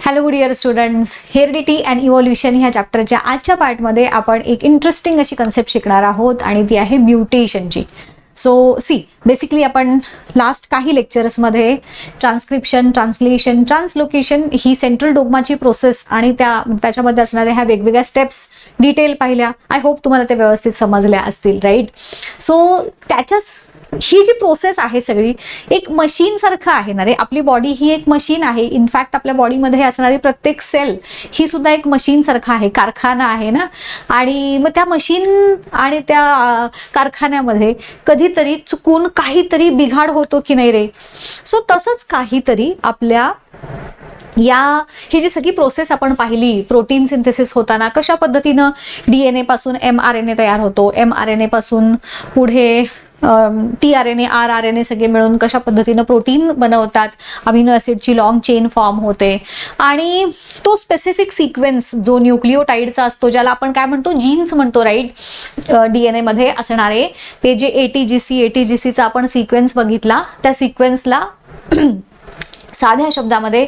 Hello dear students, heredity and evolution ह्या चॅप्टरच्या आजच्या पार्टमध्ये आपण एक इंटरेस्टिंग अशी कन्सेप्ट शिकणार आहोत आणि ती आहे म्युटेशनची. सो बेसिकली आपण लास्ट काही लेक्चर्समध्ये ट्रान्स्क्रिप्शन, ट्रान्सलेशन, ट्रान्सलोकेशन ही सेंट्रल डोग्माची प्रोसेस आणि त्याच्यामध्ये असणाऱ्या ह्या वेगवेगळ्या स्टेप्स डिटेल पाहिल्या. आय होप तुम्हाला ते व्यवस्थित समजल्या असतील, राईट? सो त्याच्याच ही जी प्रोसेस आहे सगळी एक मशीन सारखं आहे ना रे. आपली बॉडी ही एक मशीन आहे. इनफॅक्ट आपल्या बॉडीमध्ये असणारी प्रत्येक सेल ही सुद्धा एक मशीन सारखं आहे, कारखाना आहे ना. आणि मग त्या मशीन आणि त्या कारखान्यामध्ये कधीतरी चुकून काहीतरी बिघाड होतो की नाही रे. सो तसंच काहीतरी आपल्या ही जी सगळी प्रोसेस आपण पाहिली, प्रोटीन सिंथेसिस होताना कशा पद्धतीनं DNA पासून mRNA तयार होतो, mRNA पासून पुढे tRNA, rRNA सगळे मिळून कशा पद्धतीनं प्रोटीन बनवतात, अमिनो ॲसिडची लॉंग चेन फॉर्म होते. आणि तो स्पेसिफिक सिक्वेन्स जो न्यूक्लिओटाइडचा असतो, ज्याला आपण काय म्हणतो, जीन्स म्हणतो, राईट? DNA मध्ये असणारे ते जे ATGCचा आपण सिक्वेन्स बघितला, त्या सिक्वेन्सला साध्या शब्दामध्ये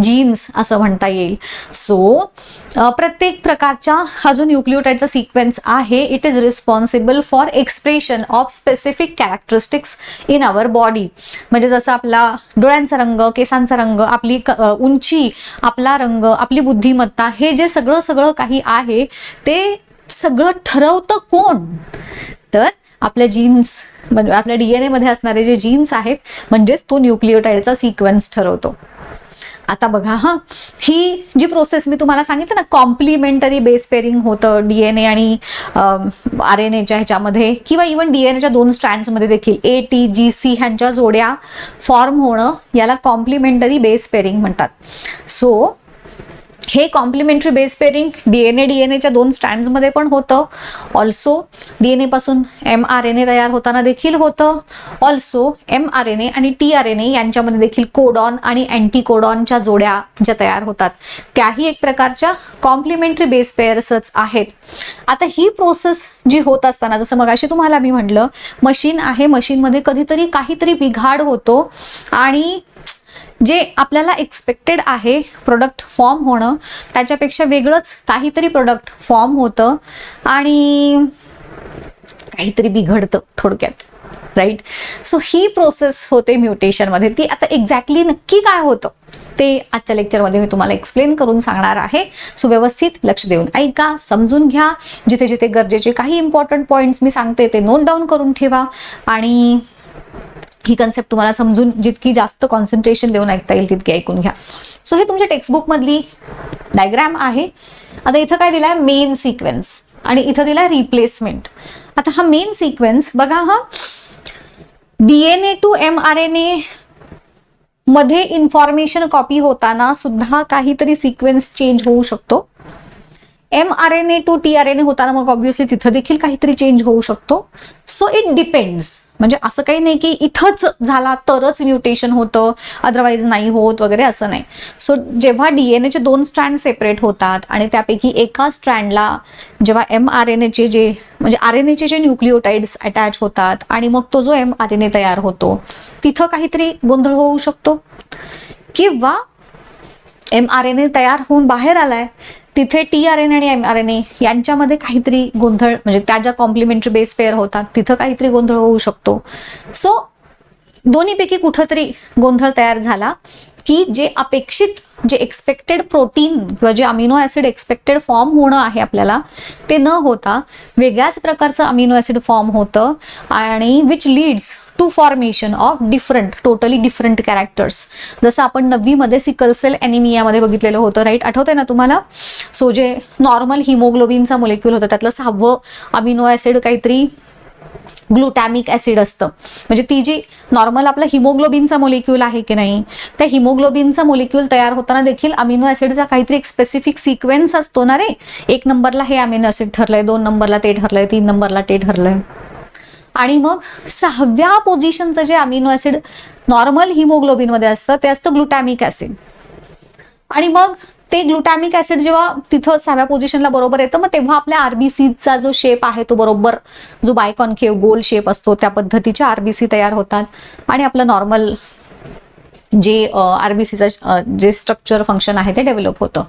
जीन्स असं म्हणता येईल. सो प्रत्येक प्रकारच्या हा जो न्यूक्लिओटाइडचा सिक्वेन्स आहे, it is responsible for expression of specific characteristics in our body. म्हणजे जसं आपला डोळ्यांचा रंग, केसांचा रंग, आपली उंची, आपला रंग, आपली बुद्धिमत्ता, हे जे सगळं काही आहे ते सगळं ठरवतं कोण? तर आपल्या जीन्स, म्हणजे आपल्या DNA मध्ये असणारे जे जीन्स आहेत, म्हणजेच तो न्यूक्लिओटाइडचा सिक्वेन्स ठरवतो. आता बघा, ही जी प्रोसेस मी तुम्हाला सांगितलं ना, कॉम्प्लिमेंटरी बेस पेअरिंग होतं DNA आणि RNAच्या ह्याच्यामध्ये, किंवा इव्हन DNAच्या 2 स्ट्रँड्समध्ये देखील ATGC ह्यांच्या जोड्या फॉर्म होणं, याला कॉम्प्लिमेंटरी बेस पेअरिंग म्हणतात. सो हे कॉम्प्लिमेंटरी बेस पेअरिंग DNAच्या 2 स्ट्रँड्समध्ये पण होतं. ऑल्सो DNA पासून mRNA तयार होताना देखील होतं. ऑल्सो mRNA आणि tRNA यांच्यामध्ये देखील कोडॉन आणि अँटी कोडॉनच्या जोड्या ज्या तयार होतात, त्याही एक प्रकारच्या कॉम्प्लिमेंटरी बेस पेअर्सच आहेत. आता ही प्रोसेस जी होत असताना, जसं मगाशी तुम्हाला मी म्हटलं, मशीन आहे, मशीनमध्ये कधीतरी काहीतरी बिघाड होतो आणि जे आपल्याला एक्सपेक्टेड आहे प्रोडक्ट फॉर्म होणं, त्याच्यापेक्षा वेगळंच काहीतरी प्रोडक्ट फॉर्म होतं आणि काहीतरी बिघडतं थोडक्यात, राईट? सो ही प्रोसेस होते म्युटेशनमध्ये. ती आता एक्झॅक्टली नक्की काय होतं ते आजच्या लेक्चरमध्ये मी तुम्हाला एक्सप्लेन करून सांगणार आहे. सो व्यवस्थित लक्ष देऊन ऐका, समजून घ्या. जिथे जिथे गरजेचे काही इम्पॉर्टंट पॉईंट्स मी सांगते ते नोट डाऊन करून ठेवा आणि ही कन्सेप्ट तुम्हाला समजून जितकी जास्त कॉन्सन्ट्रेशन देऊन ऐकता येईल तितकी ऐकून घ्या. सो हे तुमच्या टेक्स्टबुक मधली डायग्राम आहे. आता इथं काय दिलाय, मेन सिक्वेन्स, आणि इथं दिलाय रिप्लेसमेंट. आता हा मेन सिक्वेन्स बघा, DNA टू mRNA मध्ये इन्फॉर्मेशन कॉपी होताना सुद्धा काहीतरी सिक्वेन्स चेंज होऊ शकतो. mRNA टू tRNA होताना मग ऑब्व्हियसली तिथं देखील काहीतरी चेंज होऊ शकतो. So it depends. म्हणजे असं काही नाही की इथंच झाला तरच म्युटेशन होतं, अदरवाईज नाही होत वगैरे, असं नाही. सो जेव्हा DNAचे 2 स्ट्रँड सेपरेट होतात आणि त्यापैकी एका स्ट्रँडला जेव्हा mRNAचे म्हणजे RNAचे जे न्यूक्लिओटाइड्स अटॅच होतात आणि मग तो जो mRNA तयार होतो, तिथं काहीतरी गोंधळ होऊ शकतो. किंवा mRNA तयार होऊन बाहेर आलाय, तिथे tRNA आणि mRNA यांच्यामध्ये काहीतरी गोंधळ, म्हणजे त्या ज्या कॉम्प्लिमेंटरी बेस पेअर होतात तिथं काहीतरी गोंधळ होऊ शकतो. सो दोन्हीपैकी कुठंतरी गोंधळ तयार झाला की जे अपेक्षित, जे एक्सपेक्टेड प्रोटीन किंवा जे अमिनो ॲसिड एक्सपेक्टेड फॉर्म होणं आहे आपल्याला, ते न होता वेगळ्याच प्रकारचं अमिनो ॲसिड फॉर्म होतं आणि which leads to formation of totally different characters. जसं आपण 9वी मध्ये सिकल सेल ॲनिमियामध्ये बघितलेलं होतं, राईट? आठवतंय ना तुम्हाला? सो जे नॉर्मल हिमोग्लोबिनचा मोलेक्युल होता, त्यातलं 6वं अमिनो ॲसिड काहीतरी ग्लुटॅमिक ॲसिड असतं. म्हणजे ती जी नॉर्मल आपला हिमोग्लोबिनचा मोलेक्युल आहे की नाही, त्या हिमोग्लोबिनचा मोलेक्युल तयार होताना देखील अमिनो ॲसिडचा काहीतरी एक स्पेसिफिक सिक्वेन्स असतो ना रे. 1 नंबरला हे अमिनो ॲसिड ठरलंय, 2 नंबरला ते ठरलंय, 3 नंबरला ते ठरलंय, आणि मग 6व्या पोझिशनचं जे अमिनो ॲसिड नॉर्मल हिमोग्लोबिनमध्ये असतं ते असतं ग्लुटॅमिक ॲसिड. आणि मग ते ग्लुटॅमिक ॲसिड जेव्हा तिथं 6व्या पोझिशनला बरोबर येतं, मग तेव्हा आपल्या RBCचा जो शेप आहे तो बरोबर जो बायकॉन्केव्ह गोल शेप असतो त्या पद्धतीच्या RBC तयार होतात आणि आपलं नॉर्मल जे आरबीसीचं जे स्ट्रक्चर फंक्शन आहे ते डेव्हलप होतं.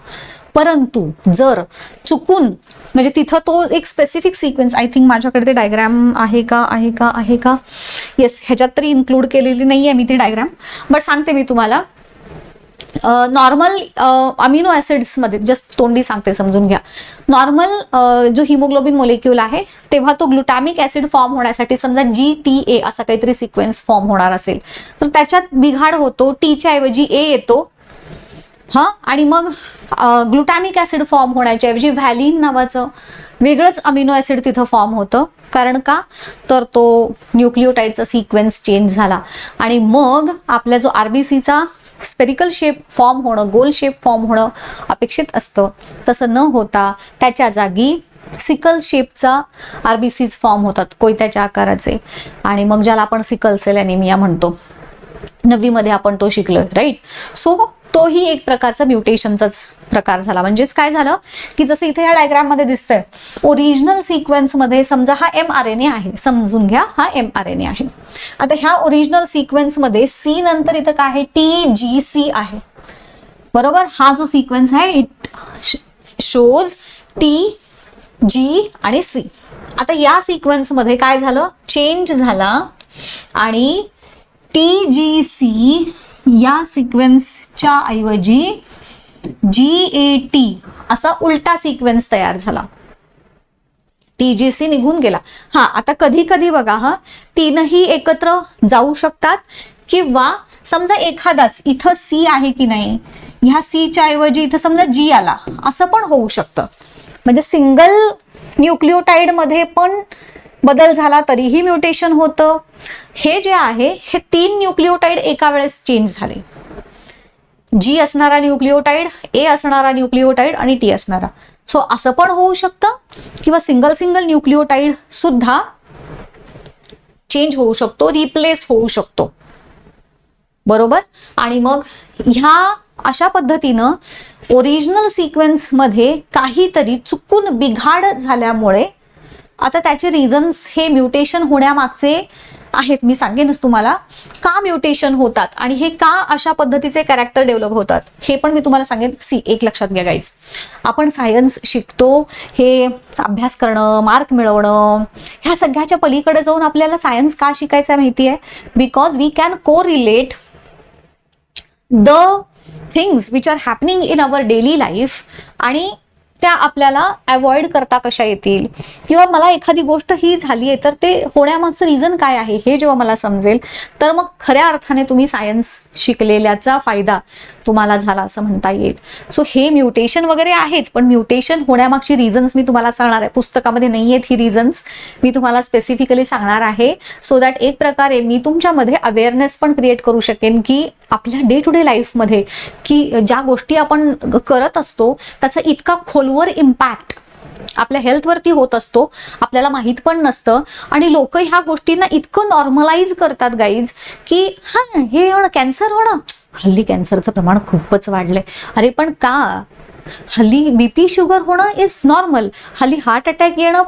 परंतु जर चुकून म्हणजे तिथं तो एक स्पेसिफिक सिक्वेन्स, आय थिंक माझ्याकडे ते डायग्राम आहे का येस, ह्याच्यात तरी इन्क्लूड केलेली नाही आहे मी ती डायग्राम, बट सांगते मी तुम्हाला. नॉर्मल अमिनो ॲसिड्समध्ये जस्ट तोंडी सांगते, समजून घ्या. नॉर्मल जो हिमोग्लोबिन मोलेक्यूल आहे तेव्हा तो ग्लुटामिक ॲसिड फॉर्म होण्यासाठी समजा GTA असा काहीतरी सिक्वेन्स फॉर्म होणार असेल तर त्याच्यात बिघाड होतो, टीच्या ऐवजी A येतो हां, आणि मग ग्लुटामिक ॲसिड फॉर्म होण्याच्या ऐवजी व्हॅलिन नावाचं वेगळंच अमिनो ॲसिड तिथं फॉर्म होतं. कारण का, तर तो न्यूक्लिओटाईडचा सिक्वेन्स चेंज झाला आणि मग आपला जो आरबीसीचा स्पेरिकल शेप फॉर्म होणं, गोल शेप फॉर्म होणं अपेक्षित असतं, तसं न होता त्याच्या जागी सिकल शेपचा आरबीसीज फॉर्म होतात, कोयत्याच्या आकाराचे, आणि मग ज्याला आपण सिकल सेल ॲनिमिया म्हणतो. 9वी मध्ये आपण तो शिकलोय, राईट. सो तोही एक प्रकारचा म्युटेशनचाच प्रकार झाला. म्हणजेच काय झालं की जसं इथे या डायग्राम मध्ये दिसतंय, ओरिजिनल सिक्वेन्स मध्ये समजा हा mRNA आहे, समजून घ्या हा mRNA आहे. आता ह्या ओरिजिनल सिक्वेन्स मध्ये C नंतर इथं काय आहे, TGC आहे, बरोबर. हा जो सिक्वेन्स आहे इट शोज T, G आणि C. आता या सिक्वेन्स मध्ये काय झालं, चेंज झाला आणि TGC या सिक्वेन्सच्या ऐवजी GAT असा उलटा सिक्वेन्स तयार झाला. TGC निघून गेला. हा, आता कधी कधी बघा हा, तीनही एकत्र जाऊ शकतात किंवा समजा एखादाच इथं C आहे की नाही, ह्या C च्या ऐवजी इथं समजा G आला, असं पण होऊ शकतं. म्हणजे सिंगल न्यूक्लिओटाइड मध्ये पण बदल झाला तरीही म्युटेशन होतं. हे जे आहे हे 3 न्यूक्लिओटाइड एका वेळेस चेंज झाले. G असणारा न्यूक्लिओटाइड, A असणारा न्यूक्लिओटाइड आणि T असणारा. सो असं पण होऊ शकतं किंवा सिंगल न्यूक्लिओटाइड सुद्धा चेंज होऊ शकतो, रिप्लेस होऊ शकतो, बरोबर. आणि मग ह्या अशा पद्धतीनं ओरिजिनल सिक्वेन्स मध्ये काहीतरी चुकून बिघाड झाल्यामुळे आता त्याचे रिझन्स हे म्युटेशन होण्यामागचे आहेत. मी सांगेनच तुम्हाला का म्युटेशन होतात आणि हे का अशा पद्धतीचे कॅरेक्टर डेव्हलप होतात हे पण मी तुम्हाला सांगेन. एक लक्षात घ्या गाईज, आपण सायन्स शिकतो, हे अभ्यास करणं, मार्क मिळवणं, ह्या सगळ्याच्या पलीकडे जाऊन आपल्याला सायन्स का शिकायचं आहे माहिती आहे? बिकॉज वी कॅन को relate the things which are happening in our daily life आणि त्या आपल्याला अवॉइड करता कशा येतील, किंवा मला एखादी गोष्ट ही झाली आहे तर ते होण्यामागचं रिझन काय आहे हे जेव्हा मला समजेल तर मग खऱ्या अर्थाने तुम्ही सायन्स शिकलेल्याचा फायदा तुम्हाला झाला असं म्हणता येईल. सो हे म्युटेशन वगैरे आहेच, पण म्युटेशन होण्यामागची रिझन्स मी तुम्हाला सांगणार आहे. पुस्तकामध्ये नाही आहेत ही रिझन्स, मी तुम्हाला स्पेसिफिकली सांगणार आहे सो दॅट एक प्रकारे मी तुमच्यामध्ये अवेअरनेस पण क्रिएट करू शकेन की आपल्या डे टू डे लाईफमध्ये की ज्या गोष्टी आपण करत असतो त्याचा इतका खोलवर इम्पॅक्ट आपल्या हेल्थवरती होत असतो, आपल्याला माहीत पण नसतं. आणि लोक ह्या गोष्टींना इतकं नॉर्मलाइज करतात गाईज की हा हे होणं, कॅन्सर होणं, हल्ली कॅन्सरचं प्रमाण खूपच वाढलंय. अरे पण का? हल्ली BP शुगर होणं इज नॉर्मल, हल्ली हार्ट अटॅक येणं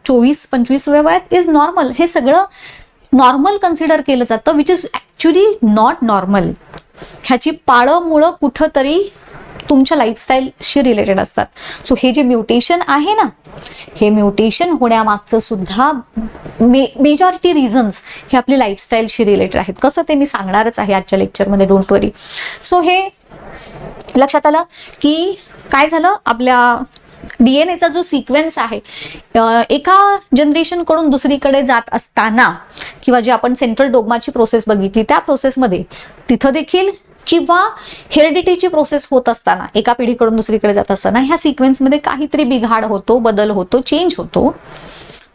24-25व्या वयात इज नॉर्मल. हे सगळं नॉर्मल कन्सिडर केलं जातं, which is actually not normal. ह्याची पाळं मुळं कुठंतरी तुमच्या लाईफस्टाईलशी रिलेटेड असतात. सो हे जे म्युटेशन आहे ना, हे म्युटेशन होण्यामागचं सुद्धा मेजॉरिटी रिझन्स हे आपली लाईफस्टाईलशी रिलेटेड आहेत. कसं ते मी सांगणारच आहे आजच्या लेक्चरमध्ये, डोंट वरी. सो हे लक्षात आलं की काय झालं, आपल्या DNA जो सिक्वेन्स आहे एका जनरेशनकडून दुसरीकडे जात असताना किंवा जे आपण सेंट्रल डोग्माची प्रोसेस बघितली त्या प्रोसेसमध्ये तिथं देखील किंवा हेरिडिटीची प्रोसेस होत असताना एका पिढीकडून दुसरीकडे जात असताना ह्या सिक्वेन्समध्ये काहीतरी बिघाड होतो, बदल होतो, चेंज होतो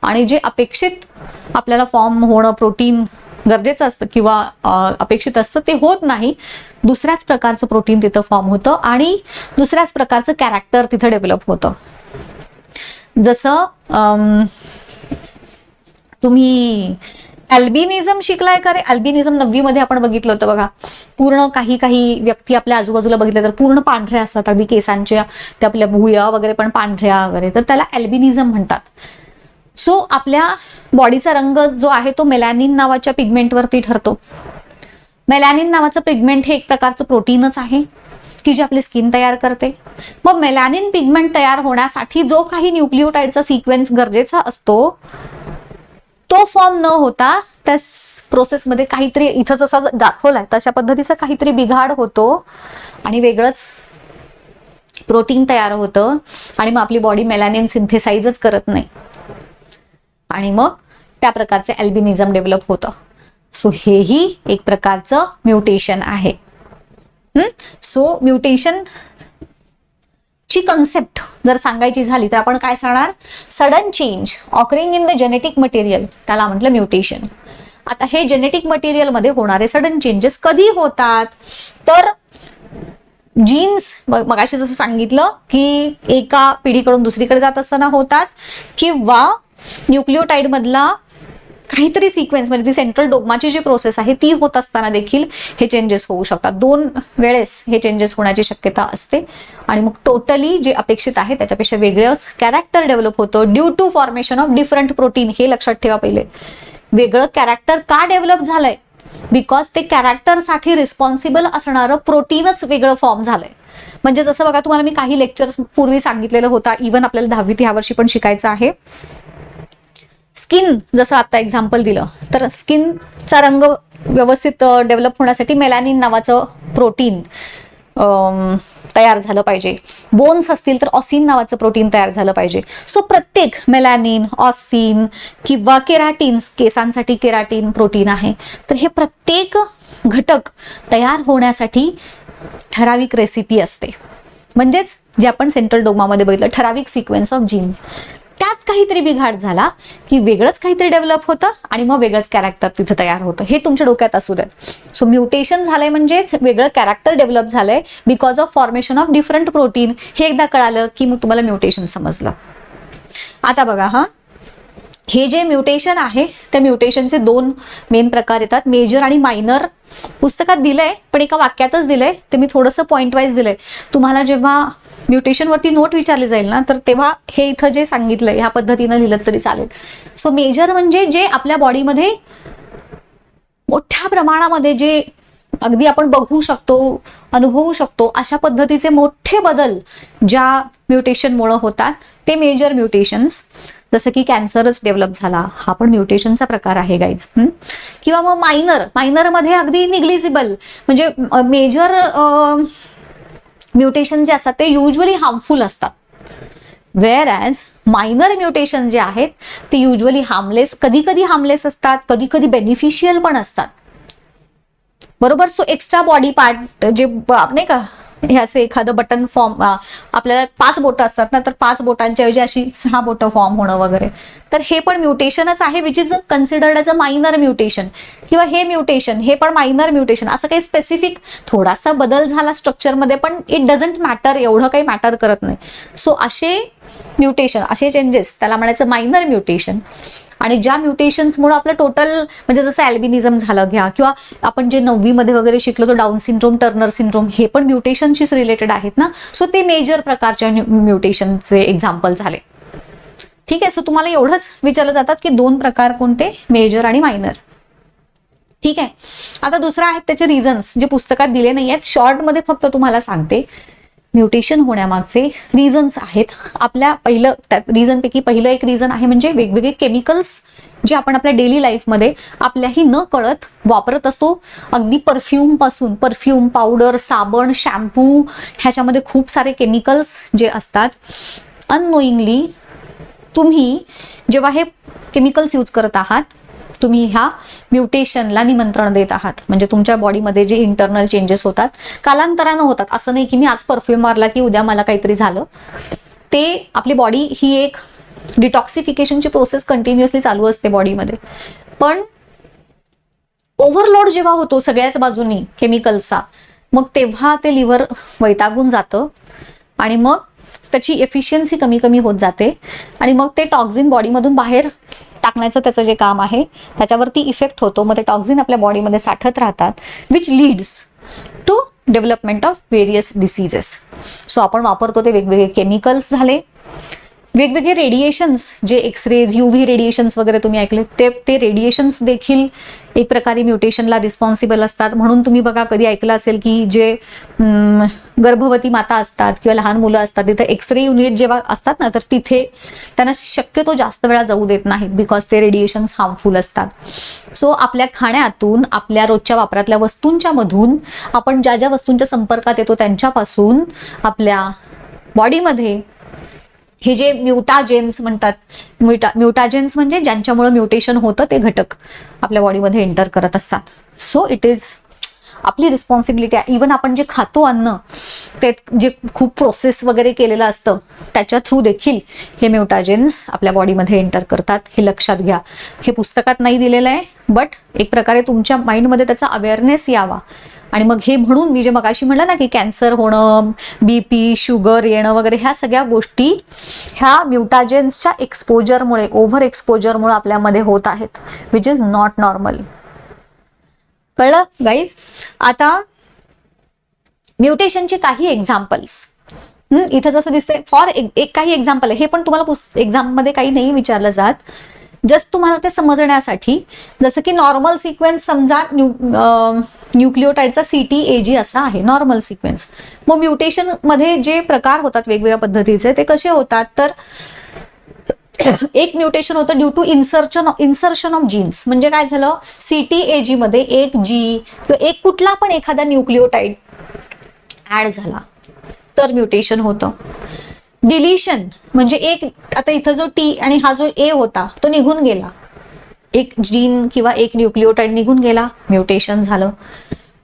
आणि जे अपेक्षित आपल्याला फॉर्म होणं प्रोटीन गरजेचं असतं किंवा अपेक्षित असतं ते होत नाही. दुसऱ्याच प्रकारचं प्रोटीन तिथं फॉर्म होतं आणि दुसऱ्याच प्रकारचं कॅरेक्टर तिथं डेव्हलप होतं. जसं तुम्ही अल्बिनिझम शिकलाय का रे? अल्बिनिझम 9वी मध्ये आपण बघितलं होतं बघा. पूर्ण काही व्यक्ती आपल्या आजूबाजूला बघितल्या तर पूर्ण पांढऱ्या असतात, अगदी केसांच्या त्या आपल्या भुया वगैरे पण पांढऱ्या वगैरे, तर त्याला अल्बिनिझम म्हणतात. सो आपल्या बॉडीचा रंग जो आहे तो मेलॅनिन नावाच्या पिगमेंटवरती ठरतो. मेलॅनिन नावाचं पिगमेंट हे एक प्रकारचं प्रोटीनच आहे की जे आपली स्किन तयार करते. मग मेलॅनिन पिगमेंट तयार होण्यासाठी जो काही न्यूक्लिओटाइडचा सिक्वेन्स गरजेचा असतो तो फॉर्म न होता त्या प्रोसेसमध्ये काहीतरी इथं जसा दाखवलाय तशा पद्धतीचा काहीतरी बिघाड होतो आणि वेगळंच प्रोटीन तयार होतं आणि मग आपली बॉडी मेलॅनिन सिंथेसाइजच करत नाही आणि मग त्या प्रकारचे अल्बिनिझम डेव्हलप होतं. सो हेही एक प्रकारचं म्युटेशन आहे. सो म्युटेशन ची कन्सेप्ट जर सांगायची झाली तर आपण काय सांगणार, sudden change occurring in the genetic material, त्याला म्हटलं म्युटेशन. आता हे जेनेटिक मटेरियल मध्ये होणारे सडन चेंजेस कधी होतात तर जीन्स मगाशी जसं सांगितलं की एका पिढीकडून दुसरीकडे जात असताना होतात किंवा न्यूक्लिओटाइड मधला काहीतरी सिक्वेन्स म्हणजे ती सेंट्रल डोग्माची जी प्रोसेस आहे ती होत असताना देखील हे चेंजेस होऊ शकतात. 2 वेळेस हे चेंजेस होण्याची शक्यता असते आणि मग टोटली जे अपेक्षित आहे त्याच्यापेक्षा वेगळंच कॅरेक्टर डेव्हलप होतं due to formation of different protein. हे लक्षात ठेवा पहिले, वेगळं कॅरेक्टर का डेव्हलप झालंय, बिकॉज ते कॅरेक्टरसाठी रिस्पॉन्सिबल असणारं प्रोटीनच वेगळं फॉर्म झालंय. म्हणजे जसं बघा तुम्हाला मी काही लेक्चर्स पूर्वी सांगितलेलं होता, इव्हन आपल्याला 10वीत ह्या वर्षी पण शिकायचं आहे. स्किन जसं आता एक्झाम्पल दिलं तर स्किनचा रंग व्यवस्थित डेव्हलप होण्यासाठी मेलॅनिन नावाचं प्रोटीन तयार झालं पाहिजे. बोन्स असतील तर ऑसिन नावाचं प्रोटीन तयार झालं पाहिजे. सो प्रत्येक मेलॅनिन, ऑसिन किंवा केराटिन्स, केसांसाठी केराटिन प्रोटीन आहे, तर हे प्रत्येक घटक तयार होण्यासाठी ठराविक रेसिपी असते. म्हणजेच जे आपण सेंट्रल डोग्मामध्ये बघितलं ठराविक सिक्वेन्स ऑफ जीन, त्यात काहीतरी बिघाड झाला की वेगळंच काहीतरी डेव्हलप होतं आणि मग वेगळंच कॅरेक्टर तिथे तयार होतं. हे तुमच्या डोक्यात असू द्या. सो म्युटेशन झालंय म्हणजेच वेगळं कॅरेक्टर डेव्हलप झालंय because of formation of different protein. हे एकदा कळालं की मग तुम्हाला म्युटेशन समजलं. आता बघा हे जे म्युटेशन आहे त्या म्युटेशनचे 2 मेन प्रकार येतात, मेजर आणि मायनर. पुस्तकात दिलंय पण एका वाक्यातच दिलंय, ते मी थोडंसं पॉइंट वाईज दिलंय. तुम्हाला जेव्हा म्युटेशन वरती नोट विचारली जाईल ना तर तेव्हा हे इथं जे सांगितलंय ह्या पद्धतीनं लिहिलं तरी चालेल. सो मेजर म्हणजे जे आपल्या बॉडीमध्ये मोठ्या प्रमाणामध्ये जे अगदी आपण बघू शकतो, अनुभवू शकतो अशा पद्धतीचे मोठे बदल ज्या म्युटेशनमुळे होतात ते मेजर म्युटेशन्स. जसं की कॅन्सरच डेव्हलप झाला, हा पण म्युटेशनचा प्रकार आहे गाईज. किंवा मग मायनर मध्ये अगदी निग्लिजिबल, म्हणजे मेजर म्युटेशन जे असतात ते युजली हार्मफुल असतात, वेअर ॲज मायनर म्युटेशन जे आहेत ते युजली हार्मलेस, कधी कधी हार्मलेस असतात, कधी कधी बेनिफिशियल पण असतात. बरोबर. सो एक्स्ट्रा बॉडी पार्ट जे नाही का, हे असं एखादं बटन फॉर्म, आपल्याला 5 बोटं असतात ना तर 5 बोटांच्या ऐवजी अशी 6 बोटं फॉर्म होणं वगैरे, तर हे पण म्युटेशनच आहे which is considered as a minor mutation. किंवा हे म्युटेशन हे पण मायनर म्युटेशन, असं काही स्पेसिफिक थोडासा बदल झाला स्ट्रक्चरमध्ये पण इट डझंट मॅटर, एवढं काही मॅटर करत नाही. सो असे म्युटेशन, असे चेंजेस त्याला म्हणायचं मायनर म्युटेशन. आणि ज्या म्युटेशन्समुळे आपलं टोटल, म्हणजे जसं अल्बिनिझम झालं घ्या किंवा आपण जे 9वी मध्ये वगैरे शिकलो तो डाऊन सिंड्रोम, टर्नर सिंड्रोम, हे पण म्युटेशनशीच रिलेटेड आहेत ना. सो ते मेजर प्रकारच्या म्युटेशनचे एक्झाम्पल झाले. ठीक आहे. सो तुम्हाला एवढंच विचारलं जातात की 2 प्रकार कोणते, मेजर आणि मायनर. ठीक आहे. आता दुसरा आहेत त्याचे रिझन्स जे पुस्तकात दिले नाही आहेत, शॉर्टमध्ये फक्त तुम्हाला सांगते. म्युटेशन होण्यामागचे रिझन्स आहेत. आपल्या रिझनपैकी पहिलं एक रिझन आहे म्हणजे वेगवेगळे केमिकल्स जे आपण आपल्या डेली लाईफमध्ये आपल्याही न कळत वापरत असतो. अगदी परफ्यूम, पावडर, साबण, शॅम्पू, ह्याच्यामध्ये खूप सारे केमिकल्स जे असतात. अननोईंगली तुम्ही जेव्हा हे केमिकल्स यूज करत आहात तुम्ही ह्या म्युटेशनला निमंत्रण देत आहात. म्हणजे तुमच्या बॉडीमध्ये जे इंटरनल चेंजेस होतात कालांतरानं होतात. असं नाही की मी आज परफ्यूम मारला की उद्या मला काहीतरी झालं. ते आपली बॉडी ही एक डिटॉक्सिफिकेशनची प्रोसेस कंटिन्युअसली चालू असते बॉडीमध्ये. पण ओव्हरलोड जेव्हा होतो सगळ्याच बाजूनी केमिकल्सचा, मग तेव्हा ते लिव्हर वैतागून जातं आणि मग त्याची एफिशियन्सी कमी कमी होत जाते आणि मग ते टॉक्झिन बॉडीमधून बाहेर टाकण्याचं त्याचं जे काम आहे त्याच्यावरती इफेक्ट होतो. मग ते टॉक्झिन आपल्या बॉडीमध्ये साठत राहतात which leads to development of various diseases. So आपण वापरतो ते वेगवेगळे केमिकल्स झाले, वेगवेगळे रेडिएशन्स, जे एक्सरेज, UV रेडिएशन्स वगैरे तुम्ही ऐकले, ते रेडिएशन्स देखील एक प्रकारे म्युटेशनला रिस्पॉन्सिबल असतात. म्हणून तुम्ही बघा कधी ऐकलं असेल की जे गर्भवती माता असतात किंवा लहान मुलं असतात, तिथे एक्सरे युनिट जेव्हा असतात ना, तर तिथे त्यांना शक्यतो जास्त वेळा जाऊ देत नाहीत, बिकॉज ते रेडिएशन्स हार्मफुल असतात. सो आपल्या खाण्यातून, आपल्या रोजच्या वापरातल्या वस्तूंच्या मधून, आपण ज्या ज्या वस्तूंच्या संपर्कात येतो त्यांच्यापासून आपल्या बॉडीमध्ये हे जे म्युटाजेन्स म्हणतात, म्युटाजेन्स म्हणजे ज्यांच्यामुळे म्युटेशन होतं ते घटक आपल्या बॉडीमध्ये एंटर करत असतात. सो इट इज आपली रिस्पॉन्सिबिलिटी आहे. इवन आपण जे खातो अन्न, ते जे खूप प्रोसेस वगैरे केलेलं असतं त्याच्या थ्रू देखील हे म्युटाजेन्स आपल्या बॉडीमध्ये एंटर करतात. हे लक्षात घ्या. हे पुस्तकात नाही दिलेलं आहे, बट एक प्रकारे तुमच्या माइंडमध्ये त्याचा अवेअरनेस यावा. आणि मग हे म्हणून मी जे मगाशी म्हटलं ना की कॅन्सर होणं, BP, शुगर येणं वगैरे, ह्या सगळ्या गोष्टी ह्या म्युटाजेन्सच्या एक्सपोजरमुळे, ओव्हर एक्सपोजरमुळे आपल्यामध्ये होत आहेत, विच इज नॉट नॉर्मल. कळलं गाईज? आता म्युटेशनचे काही एक्झाम्पल्स इथं जसं दिसतंय, फॉर एक काही एक्झाम्पल आहे. हे पण तुम्हाला एक्झाम मध्ये काही नाही विचारलं जात, जस्ट तुम्हाला ते समजण्यासाठी. जसं की नॉर्मल सिक्वेन्स, समजा न्यूक्लिओटाइडचा CTAG असा आहे नॉर्मल सिक्वेन्स. मग म्युटेशन मध्ये जे प्रकार होतात वेगवेगळ्या पद्धतीचे, ते कसे होतात, तर एक म्युटेशन होतं due to insertion of genes. म्हणजे काय झालं, CTAG मध्ये एक G किंवा एक कुठला पण एखादा न्यूक्लिओटाइड ऍड झाला तर म्युटेशन होतं. डिलिशन म्हणजे एक, आता इथं जो T आणि हा जो A होता तो निघून गेला, एक जीन किंवा एक न्यूक्लिओटाइड निघून गेला, म्युटेशन झालं.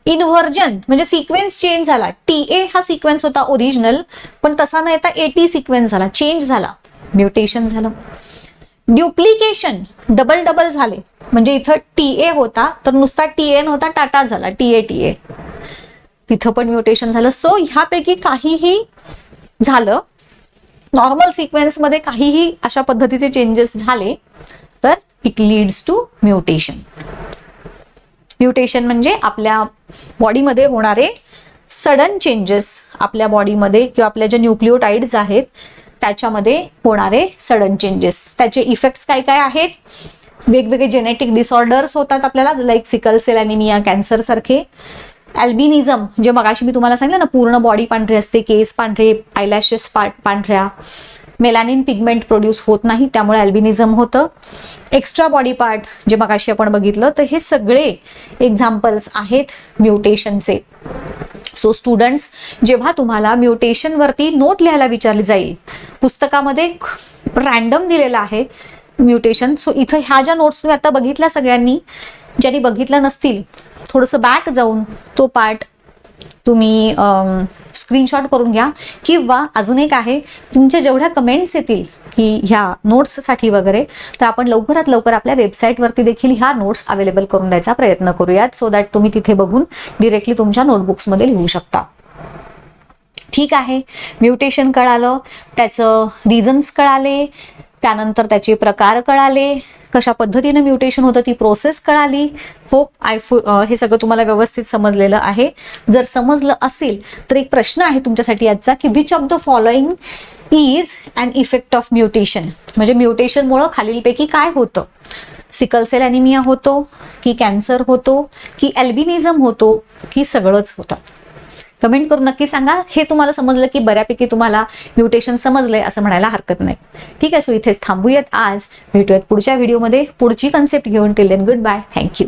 इन्व्हर्जन म्हणजे सिक्वेन्स चेंज झाला. TA हा सिक्वेन्स होता ओरिजिनल, पण तसा न येता AT सिक्वेन्स झाला, चेंज झाला, म्युटेशन झालं. ड्युप्लिकेशन, डबल झाले, म्हणजे इथं TA होता तर नुसता TN होता, टाटा झाला, TA, तिथं पण म्युटेशन झालं. सो ह्यापैकी काहीही झालं, नॉर्मल सिक्वेन्स मध्ये काहीही अशा पद्धतीचे चेंजेस झाले तर it leads to mutation. Mutation म्हणजे आपल्या बॉडीमध्ये होणारे सडन चेंजेस, आपल्या बॉडीमध्ये किंवा आपल्या ज्या न्यूक्लिओटाइड्स आहेत त्याच्यामध्ये होणारे सडन चेंजेस. त्याचे इफेक्ट्स काय काय आहेत, वेगवेगळे जेनेटिक डिसऑर्डर्स होतात आपल्याला, like sickle cell anaemia, cancer सारखे. अल्बिनिझम, जे मगाशी मी तुम्हाला सांगितलं ना, पूर्ण बॉडी पांढरी असते, केस पांढरे, आयलॅशेस पांढऱ्या, मेलानिन पिगमेंट प्रोड्यूस होत नाही, त्यामुळे अल्बिनिझम होतं. एक्स्ट्रा बॉडी पार्ट, जे मगाशी आपण बघितलं, तर हे सगळे एक्झाम्पल्स आहेत म्युटेशनचे. सो स्टुडंट्स, जेव्हा तुम्हाला म्युटेशन वरती नोट लिहायला विचारली जाईल, पुस्तकामध्ये रॅन्डम दिलेला आहे म्युटेशन. सो इथं ह्या ज्या नोट्स तुम्ही आता बघितल्या सगळ्यांनी, ज्यांनी बघितल्या नसतील, थोडंसं बॅक जाऊन तो पार्ट तुम्ही स्क्रीनशॉट करून घ्या. किंवा अजून एक आहे, तुमच्या जेवढ्या कमेंट्स येतील की ह्या नोट्ससाठी वगैरे, तर आपण लवकरात लवकर आपल्या वेबसाईटवरती देखील ह्या नोट्स अवेलेबल करून द्यायचा प्रयत्न करूयात, सो दॅट तुम्ही तिथे बघून डिरेक्टली तुमच्या नोटबुक्समध्ये लिहू शकता. ठीक आहे, म्युटेशन कळालं, त्याचं रिझन्स कळाले, त्यानंतर त्याचे प्रकार कळाले, कशा पद्धतीने म्युटेशन होतं ती प्रोसेस कळाली. होप हे सगळं तुम्हाला व्यवस्थित समजलेलं आहे. जर समजलं असेल तर एक प्रश्न आहे तुमच्यासाठी आजचा, की which of the following is an effect of mutation. म्हणजे म्युटेशनमुळं खालीलपैकी काय होतं, सिकल सेल ॲनिमिया होतो की कॅन्सर होतो की अल्बिनिझम होतो की सगळंच होतं. कमेंट करून नक्की सांगा. हे तुम्हाला समजलं की बऱ्यापैकी तुम्हाला म्युटेशन समजलंय असं म्हणायला हरकत नाही. ठीक आहे, सो इथेच थांबूयात आज. भेटूयात पुढच्या व्हिडिओमध्ये पुढची कन्सेप्ट घेऊन. Till then good bye, thank you.